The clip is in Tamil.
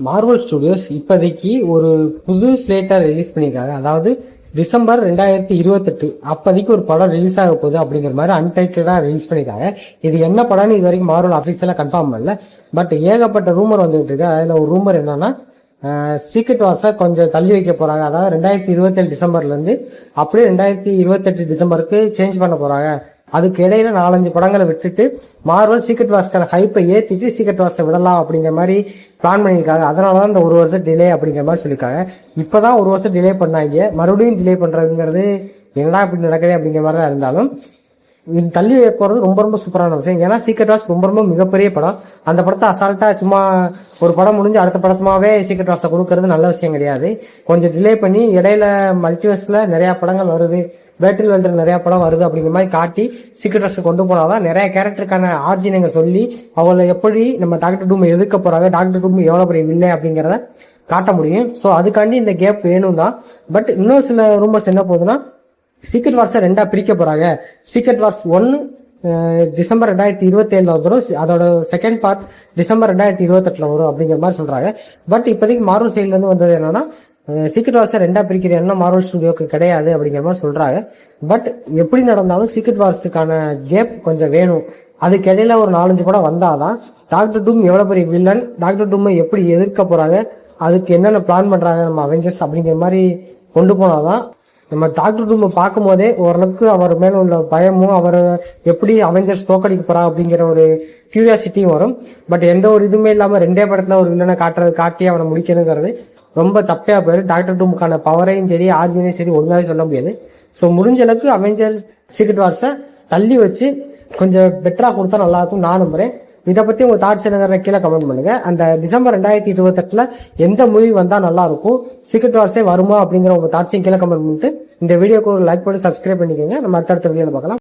மார்வல் ஸ்டுடியோஸ் இப்போதைக்கு ஒரு புது ஸ்லேட்டை ரிலீஸ் பண்ணியிருக்காங்க. அதாவது டிசம்பர் 2028 அப்போதைக்கு ஒரு படம் ரிலீஸ் ஆக போகுது அப்படிங்கிற மாதிரி அன்டைட்டிலாக ரிலீஸ் பண்ணியிருக்காங்க. இது என்ன படம்னு இது வரைக்கும் மார்வல் அஃபீஷியலாக கன்ஃபார்ம் பண்ணல. பட் ஏகப்பட்ட ரூமர் வந்துகிட்டு இருக்கு. அதில் ஒரு ரூமர் என்னன்னா, சீக்ரெட் வார்ஸை கொஞ்சம் தள்ளி வைக்க போறாங்க. அதாவது 2027 டிசம்பர்லேருந்து அப்படியே 2028 டிசம்பருக்கு சேஞ்ச் பண்ண போறாங்க. அதுக்கு இடையில 4-5 படங்களை விட்டுட்டு மார்வல் சீக்ரெட் வார்ஸ்க்கான ஹைப்பை ஏற்றிட்டு சீக்ரெட் வார்ஸை விடலாம் அப்படிங்கிற மாதிரி பிளான் பண்ணியிருக்காங்க. அதனாலதான் இந்த 1 வருஷம் டிலே அப்படிங்கிற மாதிரி சொல்லியிருக்காங்க. இப்போதான் 1 வருஷம் டிலே பண்ணாங்க. மறுபடியும் டிலே பண்றதுங்கிறது என்னடா இப்படி நடக்குது அப்படிங்கிற மாதிரி தான் இருந்தாலும் தள்ளி போறது ரொம்ப ரொம்ப சூப்பரான விஷயம். ஏன்னா சீக்ரெட் வார்ஸ் ரொம்ப ரொம்ப மிகப்பெரிய படம். அந்த படத்தை அசால்ட்டா சும்மா ஒரு படம் முடிஞ்சு அடுத்த படமாவே சீக்ரெட் வார்ஸை கொடுக்கறது நல்ல விஷயம் கிடையாது. கொஞ்சம் டிலே பண்ணி இடையில மல்டிவர்ஸ்ல நிறைய படங்கள் வருது, பேட்டில் வேல்டர் நிறைய படம் வருது அப்படிங்கிற மாதிரி காட்டி சீக்ரெட் வார்ஸ் கொண்டு போனாதான் நிறைய கேரக்டருக்கான ஆர்ஜினை சொல்லி அவளை எப்படி நம்ம டாக்டர் டூம் எதிர்க்க போறாங்க, டாக்டர் டூம் எவ்வளவு பெரிய இல்லை அப்படிங்கிறத காட்ட முடியும். ஸோ அதுக்காண்டி இந்த கேப் வேணும் தான். பட் இன்னும் சில ரூமர்ஸ் என்ன போகுதுன்னா, சீக்ரெட் வார்ஸை 2 பிரிக்க போறாங்க. சீக்ரெட் வார்ஸ் 1 டிசம்பர் 2027 வரும், அதோட செகண்ட் பார்ட் டிசம்பர் 2028 வரும் அப்படிங்கிற மாதிரி சொல்றாங்க. பட் இப்போதைக்கு மார்வல் சைட்ல இருந்து வந்தது என்னன்னா, சீக்ரெட் வார்ஸை 2 பிரிக்கிற எண்ணம் மார்வல் ஸ்டுடியோக்கு கிடையாது அப்படிங்கிற மாதிரி சொல்றாங்க. பட் எப்படி நடந்தாலும் சீக்ரெட் வார்ஸுக்கான கேப் கொஞ்சம் வேணும். அதுக்கு இடையில ஒரு 4-5 படம் வந்தாதான் டாக்டர் டூம் எவ்வளவு பெரிய வில்லன், டாக்டர் டூமை எப்படி எதிர்க்க போறாங்க, அதுக்கு என்னென்ன பிளான் பண்றாங்க நம்ம அவெஞ்சர்ஸ் அப்படிங்கிற மாதிரி கொண்டு போனாதான் நம்ம டாக்டர் டூமை பார்க்கும் போதே ஓரளவுக்கு அவர் மேல உள்ள பயமும், அவர் எப்படி அவெஞ்சர்ஸ் தோக்கடிக்க போறா அப்படிங்கிற ஒரு கியூரியாசிட்டியும் வரும். பட் எந்த ஒரு இதுவுமே இல்லாம 2 படத்துல ஒரு வில்லனை காட்டி அவனை முடிக்கணுங்கிறது ரொம்ப சப்பையா போயிரு. டாக்டர் டூமுக்கான பவரையும் சரி ஆர்ஜினையும் சரி ஒழுங்காவே சொல்ல முடியாது. ஸோ முடிஞ்ச அளவுக்கு அவெஞ்சர்ஸ் சீக்ரெட் வார்ஸை தள்ளி வச்சு கொஞ்சம் பெட்டரா கொடுத்தா நல்லா இருக்கும் நான் நம்புறேன். இதை பத்தி உங்க தாட்ஸ் என்ன கீழே கமெண்ட் பண்ணுங்க. அந்த டிசம்பர் 2028 எந்த மூவி வந்தா நல்லா இருக்கும், சீக்ரெட் வார்ஸே வருமா அப்படிங்கிற உங்க தாட்ஸையும் கீழே கமெண்ட் பண்ணிட்டு இந்த வீடியோக்கு ஒரு லைக் பண்ணி சப்ஸ்கிரைப் பண்ணிக்கோங்க. நம்ம அடுத்தடுத்த வீடியோல பார்க்கலாம்.